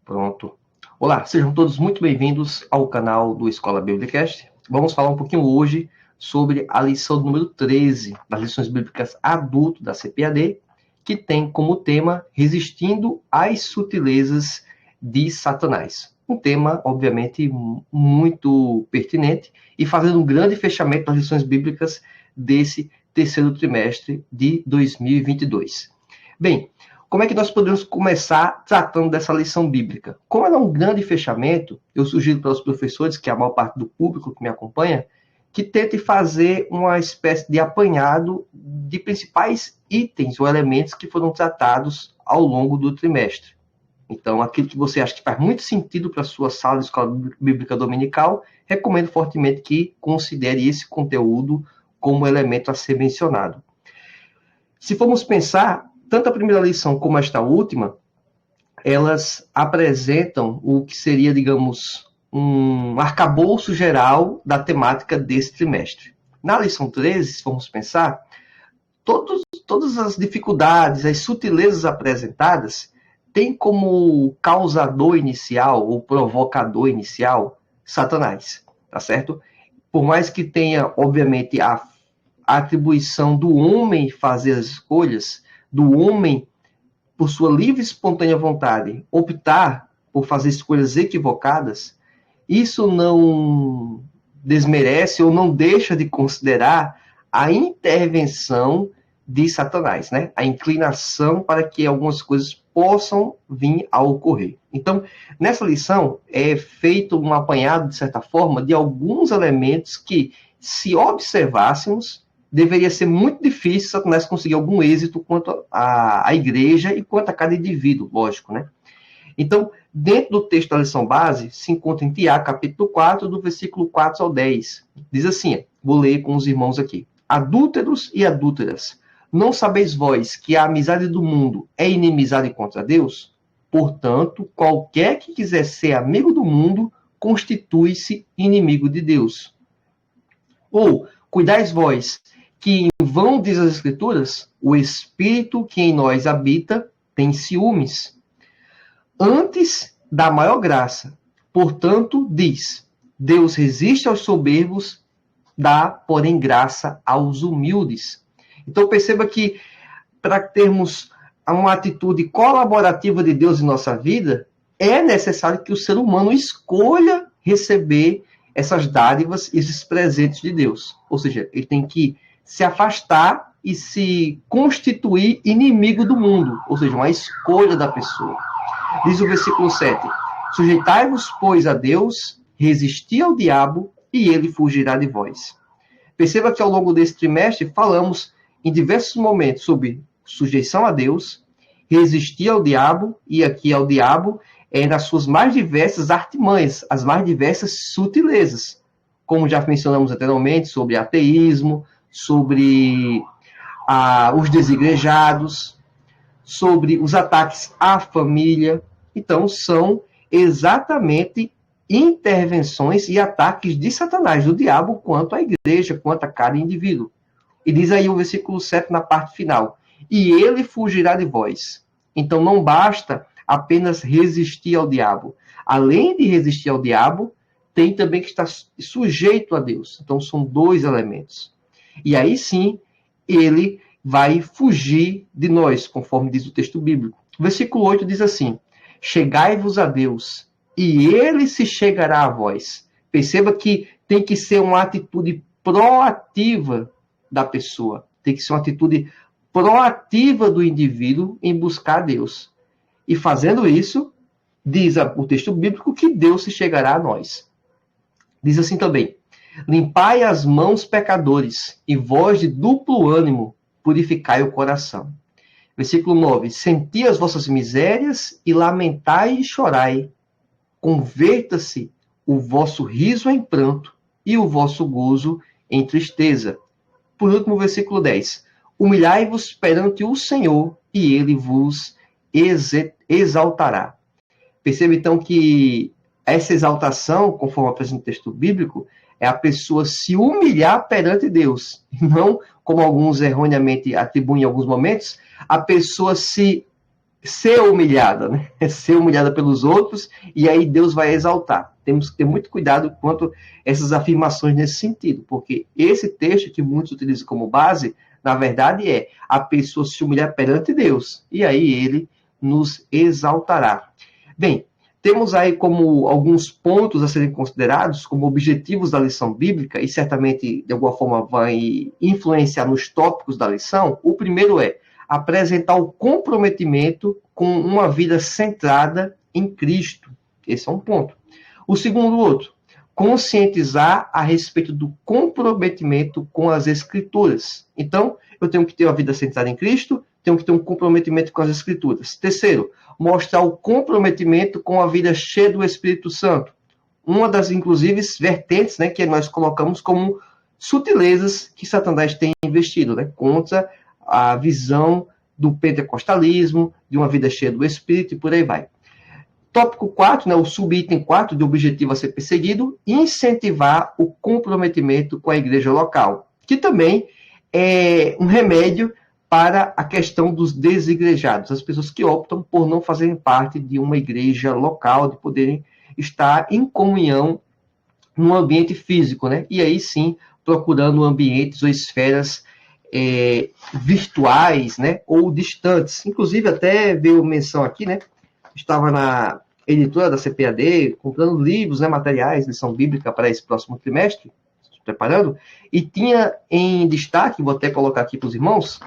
Pronto. Olá, sejam todos muito bem-vindos ao canal do Escola Biblicast. Vamos falar um pouquinho hoje sobre a lição número 13 das lições bíblicas adulto da CPAD, que tem como tema Resistindo às Sutilezas de Satanás. Um tema, obviamente, muito pertinente e fazendo um grande fechamento das lições bíblicas desse terceiro trimestre de 2022. Bem, como é que nós podemos começar tratando dessa lição bíblica? Como ela é um grande fechamento, eu sugiro para os professores, que é a maior parte do público que me acompanha, que tente fazer uma espécie de apanhado de principais itens ou elementos que foram tratados ao longo do trimestre. Então, aquilo que você acha que faz muito sentido para a sua sala de escola bíblica dominical, recomendo fortemente que considere esse conteúdo como elemento a ser mencionado. Se formos pensar, tanto a primeira lição como esta última, elas apresentam o que seria, digamos, um arcabouço geral da temática desse trimestre. Na lição 13, se formos pensar, todas as dificuldades, as sutilezas apresentadas têm como causador inicial, ou provocador inicial, Satanás, tá certo? Por mais que tenha, obviamente, a atribuição do homem fazer as escolhas, do homem, por sua livre e espontânea vontade, optar por fazer escolhas equivocadas, isso não desmerece ou não deixa de considerar a intervenção de Satanás, né? A inclinação para que algumas coisas possam vir a ocorrer. Então, nessa lição, é feito um apanhado, de certa forma, de alguns elementos que, se observássemos, deveria ser muito difícil Satanás conseguir algum êxito quanto à igreja e quanto a cada indivíduo, lógico, né? Então, dentro do texto da lição base, se encontra em Tiago, capítulo 4, do versículo 4 ao 10. Diz assim, vou ler com os irmãos aqui. Adúlteros e adúlteras, não sabeis vós que a amizade do mundo é inimizade contra Deus? Portanto, qualquer que quiser ser amigo do mundo, constitui-se inimigo de Deus. Ou, cuidais vós, que em vão diz as Escrituras, o Espírito que em nós habita tem ciúmes. Antes da maior graça, portanto, diz, Deus resiste aos soberbos, dá, porém, graça aos humildes. Então, perceba que, para termos uma atitude colaborativa de Deus em nossa vida, é necessário que o ser humano escolha receber essas dádivas, esses presentes de Deus. Ou seja, ele tem que se afastar e se constituir inimigo do mundo. Ou seja, uma escolha da pessoa. Diz o versículo 7. Sujeitai-vos, pois, a Deus, resisti ao diabo, e ele fugirá de vós. Perceba que ao longo desse trimestre falamos em diversos momentos sobre sujeição a Deus, resistir ao diabo, e aqui ao diabo nas suas mais diversas artimanhas, as mais diversas sutilezas, como já mencionamos anteriormente, sobre ateísmo, sobre os desigrejados, sobre os ataques à família. Então, são exatamente intervenções e ataques de Satanás, do diabo, quanto à igreja, quanto a cada indivíduo. E diz aí o versículo 7 na parte final, e ele fugirá de vós. Então, não basta apenas resistir ao diabo. Além de resistir ao diabo, tem também que estar sujeito a Deus. Então, são dois elementos. E aí sim, ele vai fugir de nós, conforme diz o texto bíblico. O versículo 8 diz assim, chegai-vos a Deus, e ele se chegará a vós. Perceba que tem que ser uma atitude proativa da pessoa. Tem que ser uma atitude proativa do indivíduo em buscar a Deus. E fazendo isso, diz o texto bíblico que Deus se chegará a nós. Diz assim também, limpai as mãos, pecadores, e vós de duplo ânimo, purificai o coração. Versículo 9, senti as vossas misérias e lamentai e chorai. Converta-se o vosso riso em pranto e o vosso gozo em tristeza. Por último, versículo 10, humilhai-vos perante o Senhor e ele vos exaltará. Perceba então que essa exaltação, conforme apresenta o texto bíblico, é a pessoa se humilhar perante Deus. Não, como alguns erroneamente atribuem em alguns momentos, a pessoa se ser humilhada, né? Ser humilhada pelos outros, e aí Deus vai exaltar. Temos que ter muito cuidado quanto a essas afirmações nesse sentido, porque esse texto que muitos utilizam como base, na verdade é a pessoa se humilhar perante Deus, e aí ele nos exaltará. Bem, temos aí como alguns pontos a serem considerados como objetivos da lição bíblica, e certamente de alguma forma vai influenciar nos tópicos da lição. O primeiro é apresentar o comprometimento com uma vida centrada em Cristo. Esse é um ponto. O segundo, outro, conscientizar a respeito do comprometimento com as Escrituras. Então, eu tenho que ter uma vida centrada em Cristo, tenho que ter um comprometimento com as Escrituras. Terceiro, mostrar o comprometimento com a vida cheia do Espírito Santo. Uma das, inclusive, vertentes, né, que nós colocamos como sutilezas que Satanás tem investido, né, contra a visão do pentecostalismo, de uma vida cheia do Espírito e por aí vai. Tópico 4, né, o subitem 4 de objetivo a ser perseguido, incentivar o comprometimento com a igreja local, que também é um remédio para a questão dos desigrejados, as pessoas que optam por não fazerem parte de uma igreja local, de poderem estar em comunhão no ambiente físico, né? E aí sim, procurando ambientes ou esferas virtuais, né, ou distantes. Inclusive, até veio menção aqui, né, estava na editora da CPAD, comprando livros, né, materiais, lição bíblica para esse próximo trimestre, preparando, e tinha em destaque, vou até colocar aqui para os irmãos,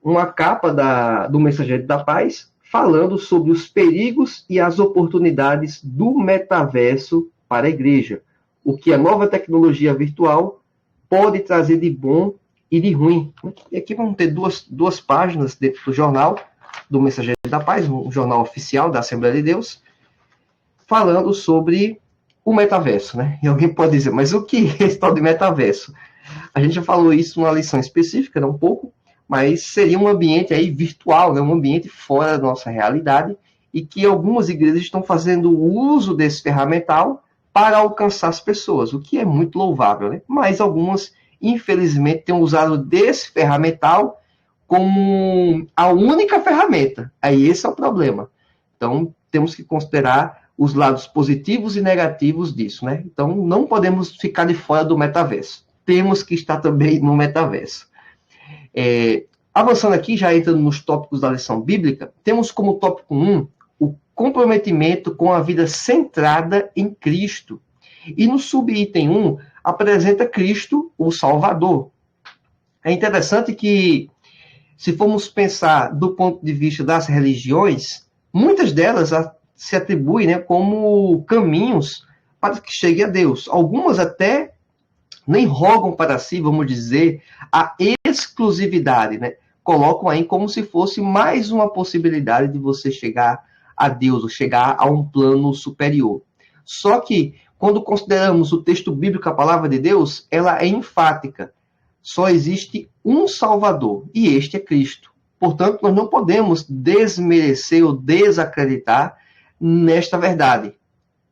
uma capa do Mensageiro da Paz, falando sobre os perigos e as oportunidades do metaverso para a igreja, o que a nova tecnologia virtual pode trazer de bom e de ruim. E aqui vamos ter duas páginas dentro do jornal, do Mensageiro da Paz, um jornal oficial da Assembleia de Deus, falando sobre o metaverso, né? E alguém pode dizer, mas o que é esse tal de metaverso? A gente já falou isso numa lição específica, né, um pouco, mas seria um ambiente aí virtual, né, um ambiente fora da nossa realidade, e que algumas igrejas estão fazendo uso desse ferramental para alcançar as pessoas, o que é muito louvável, né? Mas algumas, infelizmente, têm usado desse ferramental como a única ferramenta. Aí esse é o problema. Então, temos que considerar os lados positivos e negativos disso, né? Então, não podemos ficar de fora do metaverso. Temos que estar também no metaverso. Avançando aqui, já entrando nos tópicos da lição bíblica, temos como tópico 1 o comprometimento com a vida centrada em Cristo. E no subitem 1, apresenta Cristo, o Salvador. É interessante que, se formos pensar do ponto de vista das religiões, muitas delas se atribuem, né, como caminhos para que chegue a Deus. Algumas até nem rogam para si, vamos dizer, a exclusividade, né? Colocam aí como se fosse mais uma possibilidade de você chegar a Deus, ou chegar a um plano superior. Só que, quando consideramos o texto bíblico, a palavra de Deus, ela é enfática. Só existe um Salvador, e este é Cristo. Portanto, nós não podemos desmerecer ou desacreditar nesta verdade.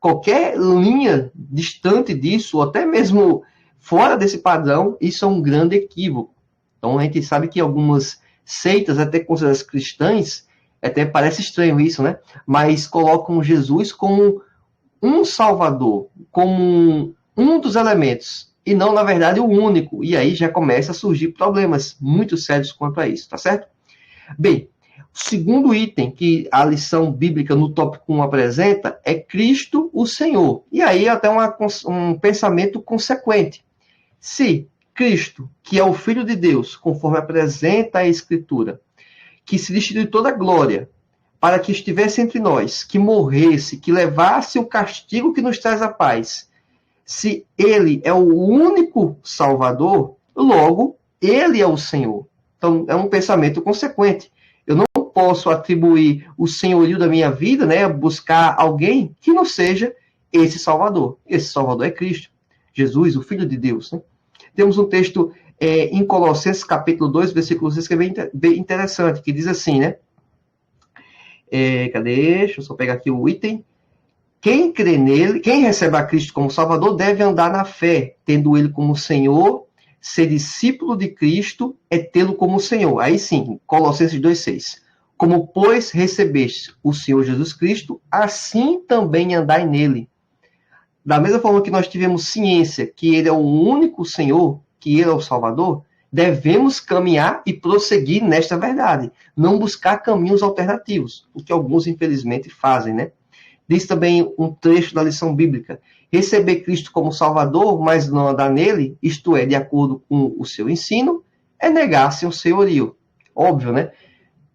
Qualquer linha distante disso, ou até mesmo fora desse padrão, isso é um grande equívoco. Então, a gente sabe que algumas seitas, até consideradas cristãs, até parece estranho isso, né? Mas colocam Jesus como um Salvador, como um dos elementos, e não, na verdade, o único. E aí já começa a surgir problemas muito sérios quanto a isso, tá certo? Bem, o segundo item que a lição bíblica no tópico 1 apresenta é Cristo, o Senhor. E aí até um pensamento consequente. Se Cristo, que é o Filho de Deus, conforme apresenta a Escritura, que se vestiu de toda glória, para que estivesse entre nós, que morresse, que levasse o castigo que nos traz a paz, se ele é o único Salvador, logo, ele é o Senhor. Então, é um pensamento consequente. Eu não posso atribuir o senhorio da minha vida, né, buscar alguém que não seja esse Salvador. Esse Salvador é Cristo, Jesus, o Filho de Deus, né? Temos um texto em Colossenses, capítulo 2, versículo 6, que é bem interessante, que diz assim, né? Cadê? Deixa eu só pegar aqui o item. Quem crê nele, quem recebe a Cristo como Salvador, deve andar na fé, tendo ele como Senhor. Ser discípulo de Cristo é tê-lo como Senhor. Aí sim, Colossenses 2,6. Como, pois, recebeste o Senhor Jesus Cristo, assim também andai nele. Da mesma forma que nós tivemos ciência que ele é o único Senhor, que ele é o Salvador, devemos caminhar e prosseguir nesta verdade. Não buscar caminhos alternativos, o que alguns, infelizmente, fazem, né? Diz também um trecho da lição bíblica: receber Cristo como Salvador, mas não andar nele, isto é, de acordo com o seu ensino, é negar-se o senhorio. Óbvio, né?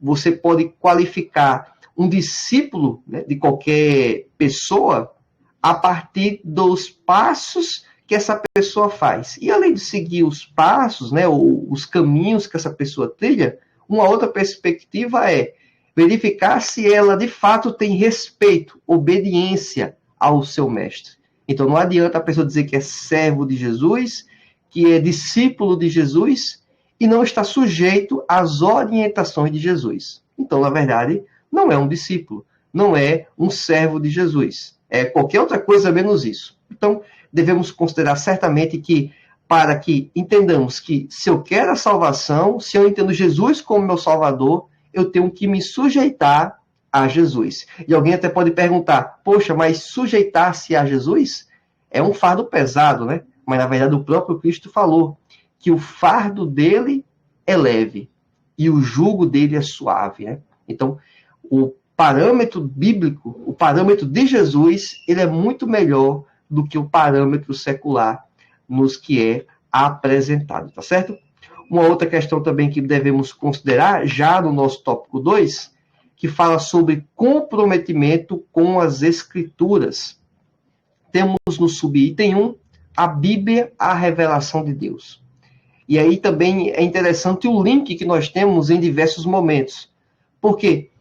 Você pode qualificar um discípulo, né, de qualquer pessoa a partir dos passos que essa pessoa faz. E além de seguir os passos, né, os caminhos que essa pessoa trilha, uma outra perspectiva é verificar se ela de fato tem respeito, obediência ao seu mestre. Então não adianta a pessoa dizer que é servo de Jesus, que é discípulo de Jesus e não está sujeito às orientações de Jesus. Então, na verdade, não é um discípulo, não é um servo de Jesus. É qualquer outra coisa menos isso. Então, devemos considerar certamente que, para que entendamos que se eu quero a salvação, se eu entendo Jesus como meu Salvador, eu tenho que me sujeitar a Jesus. E alguém até pode perguntar, poxa, mas sujeitar-se a Jesus é um fardo pesado, né? Mas, na verdade, o próprio Cristo falou que o fardo dele é leve e o jugo dele é suave, né? Então, o parâmetro bíblico, o parâmetro de Jesus, ele é muito melhor do que o parâmetro secular nos que é apresentado, tá certo? Uma outra questão também que devemos considerar, já no nosso tópico 2, que fala sobre comprometimento com as Escrituras. Temos no subitem 1, a Bíblia, a revelação de Deus. E aí também é interessante o link que nós temos em diversos momentos. Por quê?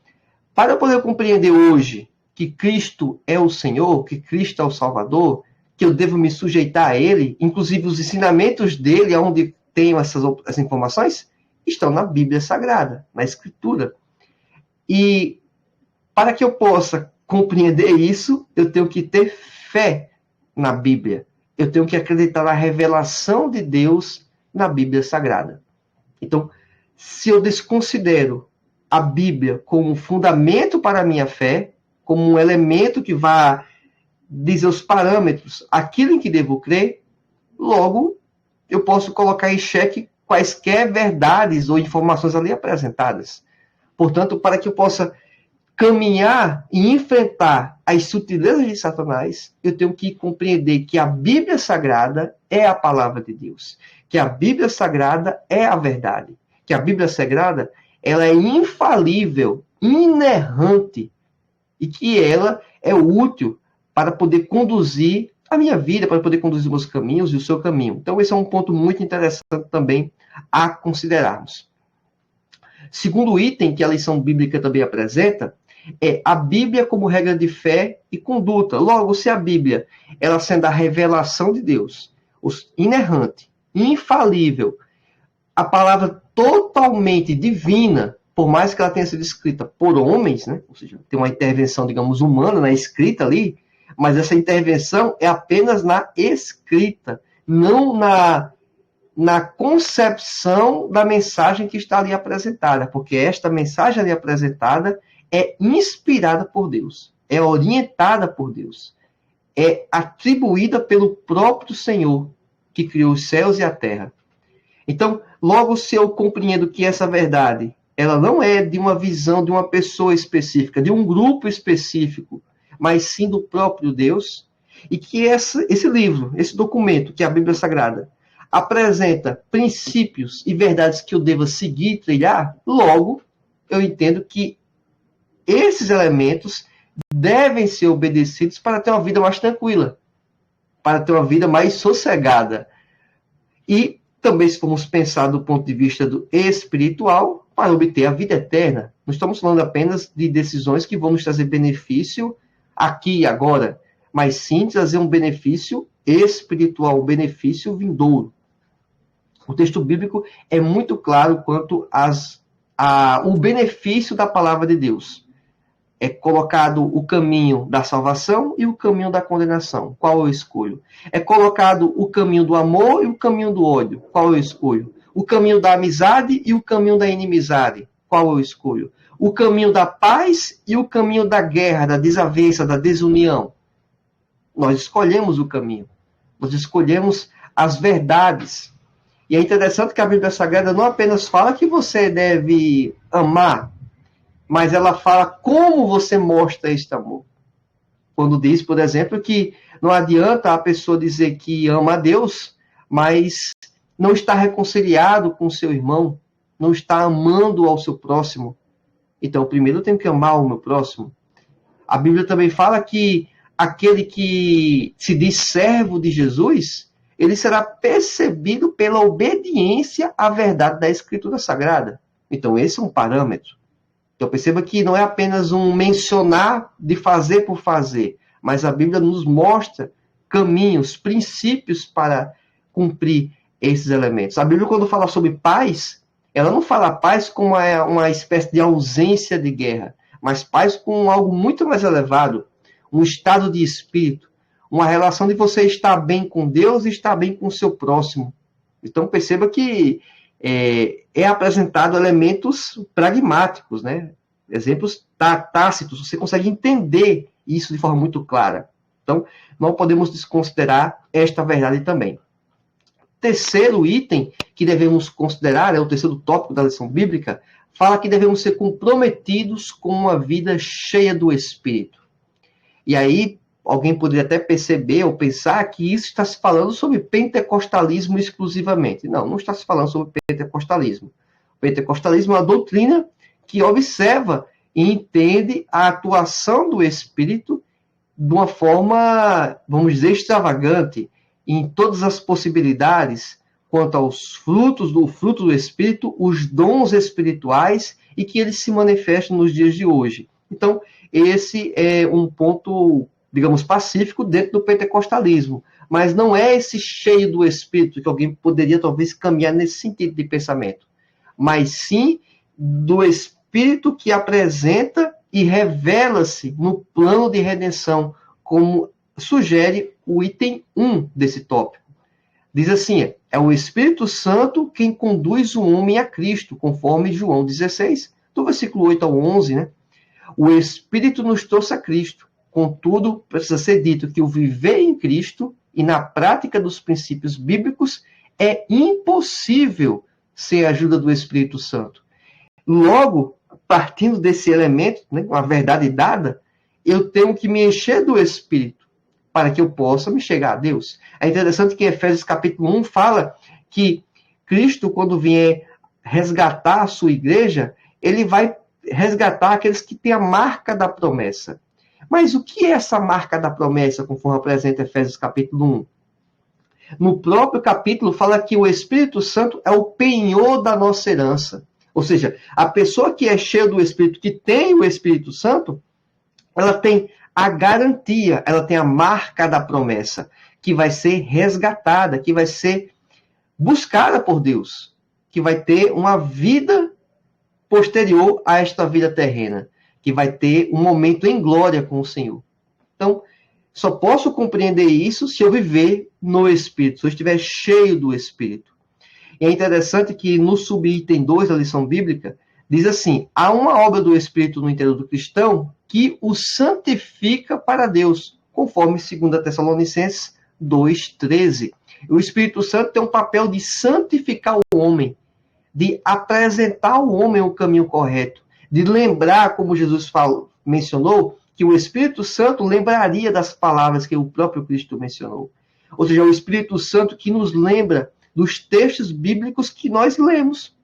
Para eu poder compreender hoje que Cristo é o Senhor, que Cristo é o Salvador, que eu devo me sujeitar a Ele, inclusive os ensinamentos dele, onde tenho essas informações, estão na Bíblia Sagrada, na Escritura. E para que eu possa compreender isso, eu tenho que ter fé na Bíblia. Eu tenho que acreditar na revelação de Deus na Bíblia Sagrada. Então, se eu desconsidero a Bíblia como um fundamento para a minha fé, como um elemento que vai dizer os parâmetros, aquilo em que devo crer, logo eu posso colocar em xeque quaisquer verdades ou informações ali apresentadas. Portanto, para que eu possa caminhar e enfrentar as sutilezas de Satanás, eu tenho que compreender que a Bíblia Sagrada é a palavra de Deus, que a Bíblia Sagrada é a verdade, que a Bíblia Sagrada ela é infalível, inerrante, e que ela é útil para poder conduzir a minha vida, para poder conduzir meus caminhos e o seu caminho. Então, esse é um ponto muito interessante também a considerarmos. Segundo item que a lição bíblica também apresenta, é a Bíblia como regra de fé e conduta. Logo, se a Bíblia, ela sendo a revelação de Deus, inerrante, infalível, a palavra totalmente divina, por mais que ela tenha sido escrita por homens, né? Ou seja, tem uma intervenção, digamos, humana na escrita ali, mas essa intervenção é apenas na escrita, não na concepção da mensagem que está ali apresentada, porque esta mensagem ali apresentada é inspirada por Deus, é orientada por Deus, é atribuída pelo próprio Senhor, que criou os céus e a terra. Então, logo se eu compreendo que essa verdade, ela não é de uma visão de uma pessoa específica, de um grupo específico, mas sim do próprio Deus, e que esse livro, esse documento, que é a Bíblia Sagrada, apresenta princípios e verdades que eu deva seguir e trilhar, logo eu entendo que esses elementos devem ser obedecidos para ter uma vida mais tranquila, para ter uma vida mais sossegada. E também, se formos pensar do ponto de vista do espiritual, para obter a vida eterna. Não estamos falando apenas de decisões que vão nos trazer benefício aqui e agora, mas sim trazer um benefício espiritual, um benefício vindouro. O texto bíblico é muito claro quanto o benefício da palavra de Deus. É colocado o caminho da salvação e o caminho da condenação. Qual eu escolho? É colocado o caminho do amor e o caminho do ódio. Qual eu escolho? O caminho da amizade e o caminho da inimizade. Qual eu escolho? o caminho da paz e o caminho da guerra, da desavença, da desunião. Nós escolhemos o caminho. Nós escolhemos as verdades. E é interessante que a Bíblia Sagrada não apenas fala que você deve amar, mas ela fala como você mostra este amor. Quando diz, por exemplo, que não adianta a pessoa dizer que ama a Deus, mas não está reconciliado com o seu irmão, não está amando ao seu próximo. Então, primeiro eu tenho que amar o meu próximo. A Bíblia também fala que aquele que se diz servo de Jesus, ele será percebido pela obediência à verdade da Escritura Sagrada. Então, esse é um parâmetro. Então, perceba que não é apenas um mencionar de fazer por fazer, mas a Bíblia nos mostra caminhos, princípios para cumprir esses elementos. A Bíblia, quando fala sobre paz, ela não fala paz como uma espécie de ausência de guerra, mas paz com algo muito mais elevado, um estado de espírito, uma relação de você estar bem com Deus e estar bem com o seu próximo. Então, perceba que é apresentado elementos pragmáticos, né? Exemplos tácitos, você consegue entender isso de forma muito clara. Então, não podemos desconsiderar esta verdade também. Terceiro item que devemos considerar, é o terceiro tópico da lição bíblica, fala que devemos ser comprometidos com uma vida cheia do Espírito. E aí, alguém poderia até perceber ou pensar que isso está se falando sobre pentecostalismo exclusivamente. Não, não está se falando sobre pentecostalismo. O pentecostalismo é uma doutrina que observa e entende a atuação do Espírito de uma forma, vamos dizer, extravagante, em todas as possibilidades, quanto aos fruto do Espírito, os dons espirituais, e que eles se manifestam nos dias de hoje. Então, esse é um ponto, digamos, pacífico dentro do pentecostalismo, mas não é esse cheio do Espírito que alguém poderia talvez caminhar nesse sentido de pensamento, mas sim do Espírito que apresenta e revela-se no plano de redenção, como sugere o item 1 desse tópico. Diz assim, é o Espírito Santo quem conduz o homem a Cristo, conforme João 16, do versículo 8 ao 11, né? O Espírito nos trouxe a Cristo. Contudo, precisa ser dito que o viver em Cristo e na prática dos princípios bíblicos é impossível sem a ajuda do Espírito Santo. Logo, partindo desse elemento, né, uma verdade dada, eu tenho que me encher do Espírito para que eu possa me chegar a Deus. É interessante que Efésios capítulo 1 fala que Cristo, quando vier resgatar a sua igreja, ele vai resgatar aqueles que têm a marca da promessa. Mas o que é essa marca da promessa, conforme apresenta Efésios capítulo 1? No próprio capítulo fala que o Espírito Santo é o penhor da nossa herança. Ou seja, a pessoa que é cheia do Espírito, que tem o Espírito Santo, ela tem a garantia, ela tem a marca da promessa, que vai ser resgatada, que vai ser buscada por Deus, que vai ter uma vida posterior a esta vida terrena, que vai ter um momento em glória com o Senhor. Então, só posso compreender isso se eu viver no Espírito, se eu estiver cheio do Espírito. E é interessante que no subitem 2 da lição bíblica, diz assim, há uma obra do Espírito no interior do cristão que o santifica para Deus, conforme 2 Tessalonicenses 2,13. O Espírito Santo tem um papel de santificar o homem, de apresentar ao homem o caminho correto, de lembrar, como Jesus mencionou, que o Espírito Santo lembraria das palavras que o próprio Cristo mencionou. Ou seja, é o Espírito Santo que nos lembra dos textos bíblicos que nós lemos.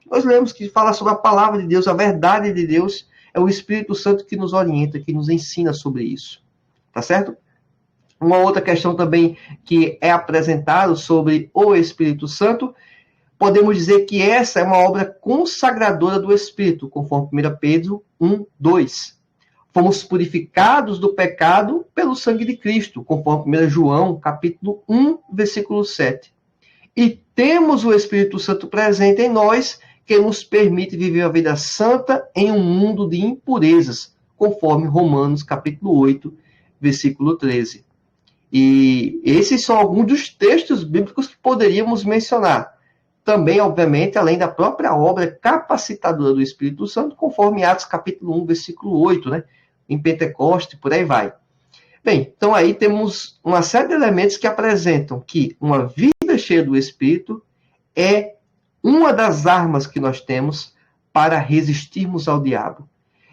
Nós lemos que fala sobre a palavra de Deus, a verdade de Deus. É o Espírito Santo que nos orienta, que nos ensina sobre isso. Tá certo? Uma outra questão também que é apresentada sobre o Espírito Santo, podemos dizer que essa é uma obra consagradora do Espírito, conforme 1 Pedro 1:2. Fomos purificados do pecado pelo sangue de Cristo, conforme 1 João, capítulo 1, versículo 7. E temos o Espírito Santo presente em nós, que nos permite viver a vida santa em um mundo de impurezas, conforme Romanos, capítulo 8, versículo 13. E esses são alguns dos textos bíblicos que poderíamos mencionar. também, obviamente, além da própria obra capacitadora do Espírito Santo, conforme Atos capítulo 1, versículo 8, né? Em Pentecoste, por aí vai. Bem, então aí temos uma série de elementos que apresentam que uma vida cheia do Espírito é uma das armas que nós temos para resistirmos ao diabo.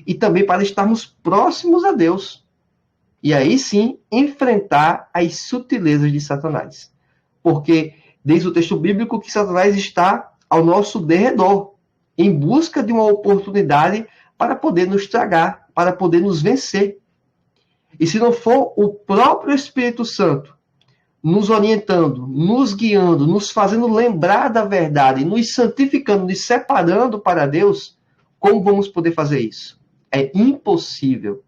E também para estarmos próximos a Deus. E aí sim, enfrentar as sutilezas de Satanás. Porque diz o texto bíblico que Satanás está ao nosso derredor, em busca de uma oportunidade para poder nos tragar, para poder nos vencer. E se não for o próprio Espírito Santo nos orientando, nos guiando, nos fazendo lembrar da verdade, nos santificando, nos separando para Deus, como vamos poder fazer isso? É impossível.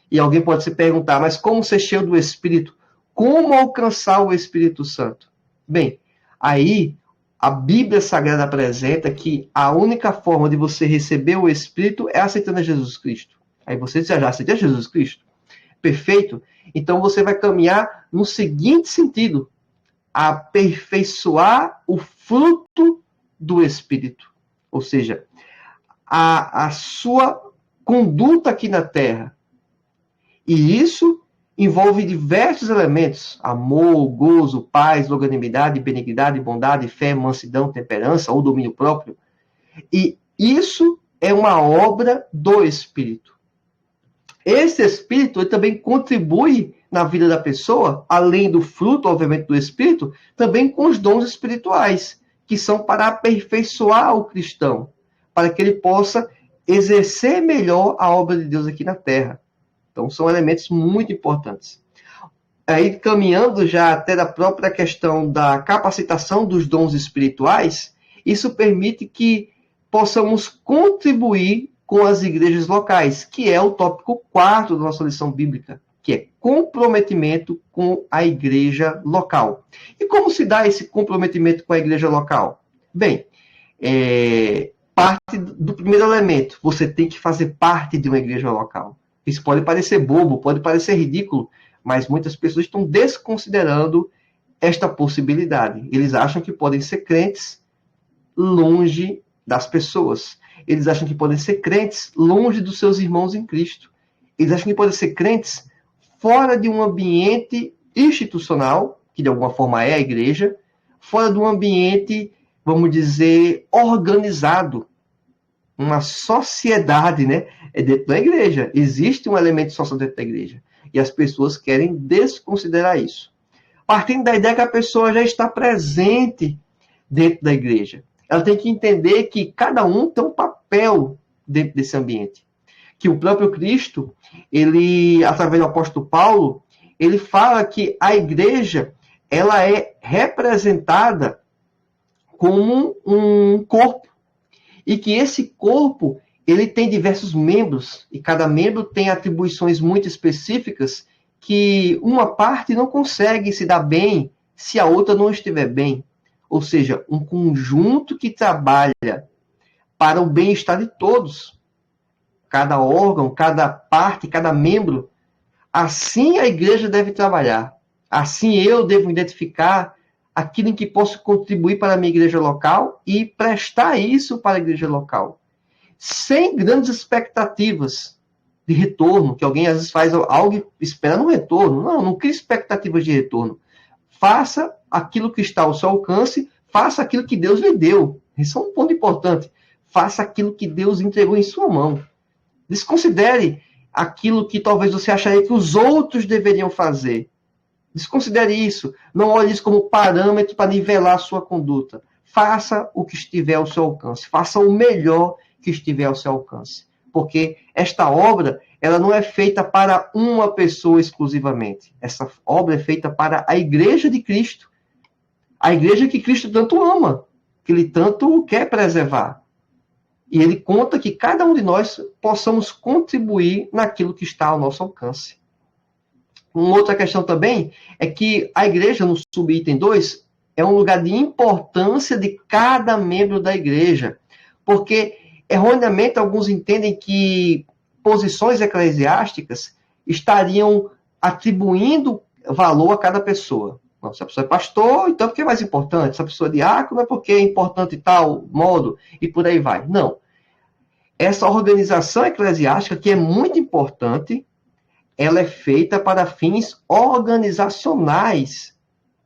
E alguém pode se perguntar, mas como ser cheio do Espírito? Como alcançar o Espírito Santo? Bem, aí a Bíblia Sagrada apresenta que a única forma de você receber o Espírito é aceitando a Jesus Cristo. Aí você já aceita Jesus Cristo? Perfeito? Então você vai caminhar no seguinte sentido: aperfeiçoar o fruto do Espírito. Ou seja, a sua conduta aqui na Terra. E isso envolve diversos elementos: amor, gozo, paz, longanimidade, benignidade, bondade, fé, mansidão, temperança ou domínio próprio. E isso é uma obra do Espírito. Esse Espírito ele também contribui na vida da pessoa, além do fruto, obviamente, do Espírito, também com os dons espirituais, que são para aperfeiçoar o cristão, para que ele possa exercer melhor a obra de Deus aqui na Terra. Então, são elementos muito importantes. Aí, caminhando já até da própria questão da capacitação dos dons espirituais, isso permite que possamos contribuir com as igrejas locais, que é o tópico 4 da nossa lição bíblica, que é comprometimento com a igreja local. E como se dá esse comprometimento com a igreja local? Bem, parte do primeiro elemento, você tem que fazer parte de uma igreja local. Isso pode parecer bobo, pode parecer ridículo, mas muitas pessoas estão desconsiderando esta possibilidade. Eles acham que podem ser crentes longe das pessoas. Eles acham que podem ser crentes longe dos seus irmãos em Cristo. Eles acham que podem ser crentes fora de um ambiente institucional, que de alguma forma é a igreja, fora de um ambiente, vamos dizer, organizado. Uma sociedade, né? É dentro da igreja. Existe um elemento social dentro da igreja. E as pessoas querem desconsiderar isso. Partindo da ideia que a pessoa já está presente dentro da igreja. Ela tem que entender que cada um tem um papel dentro desse ambiente. Que o próprio Cristo, ele, através do apóstolo Paulo, ele fala que a igreja, ela é representada como um corpo. E que esse corpo, ele tem diversos membros, e cada membro tem atribuições muito específicas que uma parte não consegue se dar bem se a outra não estiver bem. Ou seja, um conjunto que trabalha para o bem-estar de todos. Cada órgão, cada parte, cada membro. Assim a igreja deve trabalhar. Assim eu devo identificar aquilo em que posso contribuir para a minha igreja local e prestar isso para a igreja local. Sem grandes expectativas de retorno, que alguém às vezes faz algo e espera no retorno. Não crie expectativas de retorno. Faça aquilo que está ao seu alcance, faça aquilo que Deus lhe deu. Isso é um ponto importante. Faça aquilo que Deus entregou em sua mão. Desconsidere aquilo que talvez você acharia que os outros deveriam fazer. Desconsidere isso. Não olhe isso como parâmetro para nivelar a sua conduta. Faça o que estiver ao seu alcance. Faça o melhor que estiver ao seu alcance. Porque esta obra, ela não é feita para uma pessoa exclusivamente. Essa obra é feita para a igreja de Cristo. A igreja que Cristo tanto ama, que Ele tanto quer preservar. E Ele conta que cada um de nós possamos contribuir naquilo que está ao nosso alcance. Uma outra questão também é que a igreja, no subitem 2, é um lugar de importância de cada membro da igreja. Porque, erroneamente, alguns entendem que posições eclesiásticas estariam atribuindo valor a cada pessoa. Não, se a pessoa é pastor, então porque é mais importante. Se a pessoa é diácono, é porque é importante tal modo, e por aí vai. Não. Essa organização eclesiástica, que é muito importante, ela é feita para fins organizacionais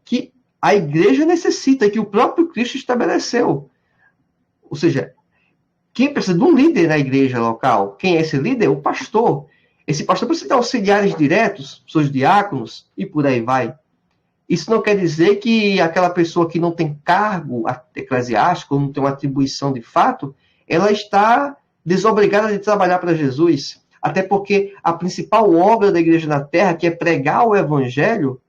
que a igreja necessita, que o próprio Cristo estabeleceu. Ou seja, quem precisa de um líder na igreja local? Quem é esse líder? O pastor. Esse pastor precisa de auxiliares diretos, seus diáconos, e por aí vai. Isso não quer dizer que aquela pessoa que não tem cargo eclesiástico, não tem uma atribuição de fato, ela está desobrigada de trabalhar para Jesus. Até porque a principal obra da igreja na terra, que é pregar o evangelho,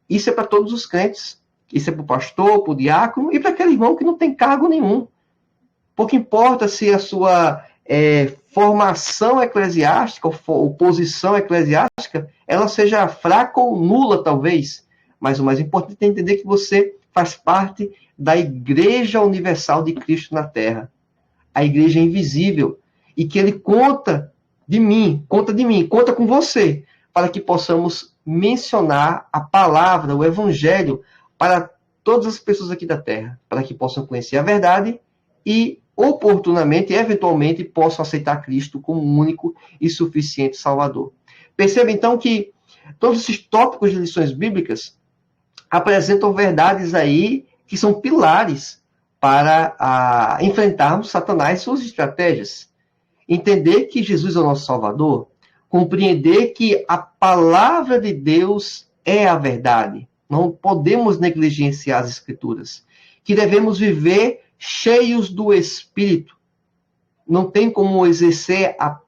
isso é para todos os crentes. Isso é para o pastor, para o diácono e para aquele irmão que não tem cargo nenhum. Pouco importa se a sua formação eclesiástica ou posição eclesiástica, ela seja fraca ou nula, talvez. Mas o mais importante é entender que você faz parte da Igreja Universal de Cristo na Terra. A igreja invisível. E que ele conta conta com você, para que possamos mencionar a palavra, o evangelho, para todas as pessoas aqui da Terra, para que possam conhecer a verdade e, oportunamente, eventualmente, possam aceitar Cristo como único e suficiente Salvador. Perceba, então, que todos esses tópicos de lições bíblicas apresentam verdades aí que são pilares para enfrentarmos Satanás e suas estratégias. Entender que Jesus é o nosso Salvador, compreender que a palavra de Deus é a verdade. Não podemos negligenciar as Escrituras. Que devemos viver cheios do Espírito. Não tem como exercer a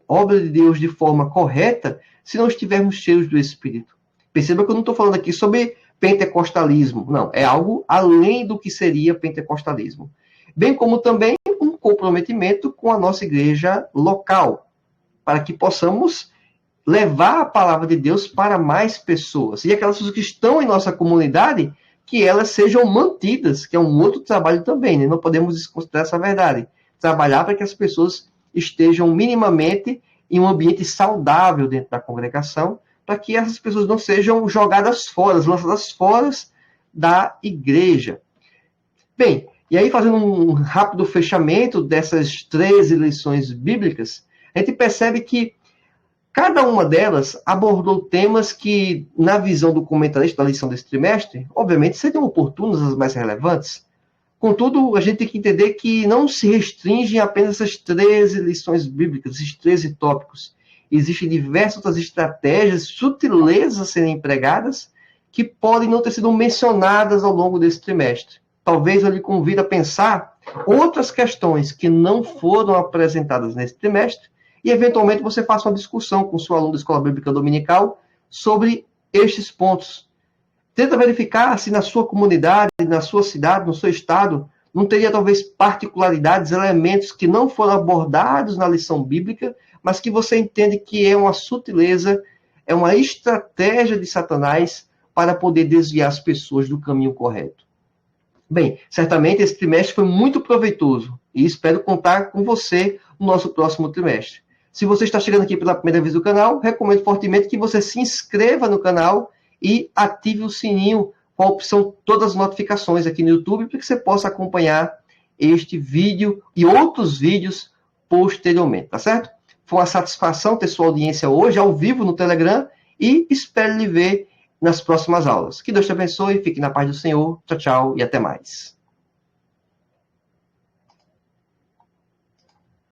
obra de Deus de forma correta se não estivermos cheios do Espírito. Perceba que eu não estou falando aqui sobre pentecostalismo. Não, é algo além do que seria pentecostalismo. Bem como também um comprometimento com a nossa igreja local, para que possamos levar a palavra de Deus para mais pessoas. E aquelas pessoas que estão em nossa comunidade, que elas sejam mantidas, que é um outro trabalho também, né? Não podemos desconsiderar essa verdade. Trabalhar para que as pessoas estejam minimamente em um ambiente saudável dentro da congregação, para que essas pessoas não sejam jogadas fora, lançadas fora da igreja. Bem, e aí fazendo um rápido fechamento dessas 13 lições bíblicas, a gente percebe que cada uma delas abordou temas que, na visão do comentarista da lição desse trimestre, obviamente seriam oportunos, as mais relevantes. Contudo, a gente tem que entender que não se restringem apenas essas 13 lições bíblicas, esses 13 tópicos. Existem diversas outras estratégias, sutilezas a serem empregadas, que podem não ter sido mencionadas ao longo desse trimestre. Talvez eu lhe convide a pensar outras questões que não foram apresentadas nesse trimestre e, eventualmente, você faça uma discussão com o seu aluno da Escola Bíblica Dominical sobre estes pontos. Tenta verificar se na sua comunidade, na sua cidade, no seu estado, não teria talvez particularidades, elementos que não foram abordados na lição bíblica, mas que você entende que é uma sutileza, é uma estratégia de Satanás para poder desviar as pessoas do caminho correto. Bem, certamente esse trimestre foi muito proveitoso e espero contar com você no nosso próximo trimestre. Se você está chegando aqui pela primeira vez no canal, recomendo fortemente que você se inscreva no canal e ative o sininho com a opção todas as notificações aqui no YouTube, para que você possa acompanhar este vídeo e outros vídeos posteriormente, tá certo? Foi uma satisfação ter sua audiência hoje, ao vivo no Telegram, e espero lhe ver nas próximas aulas. Que Deus te abençoe, fique na paz do Senhor. Tchau, tchau e até mais.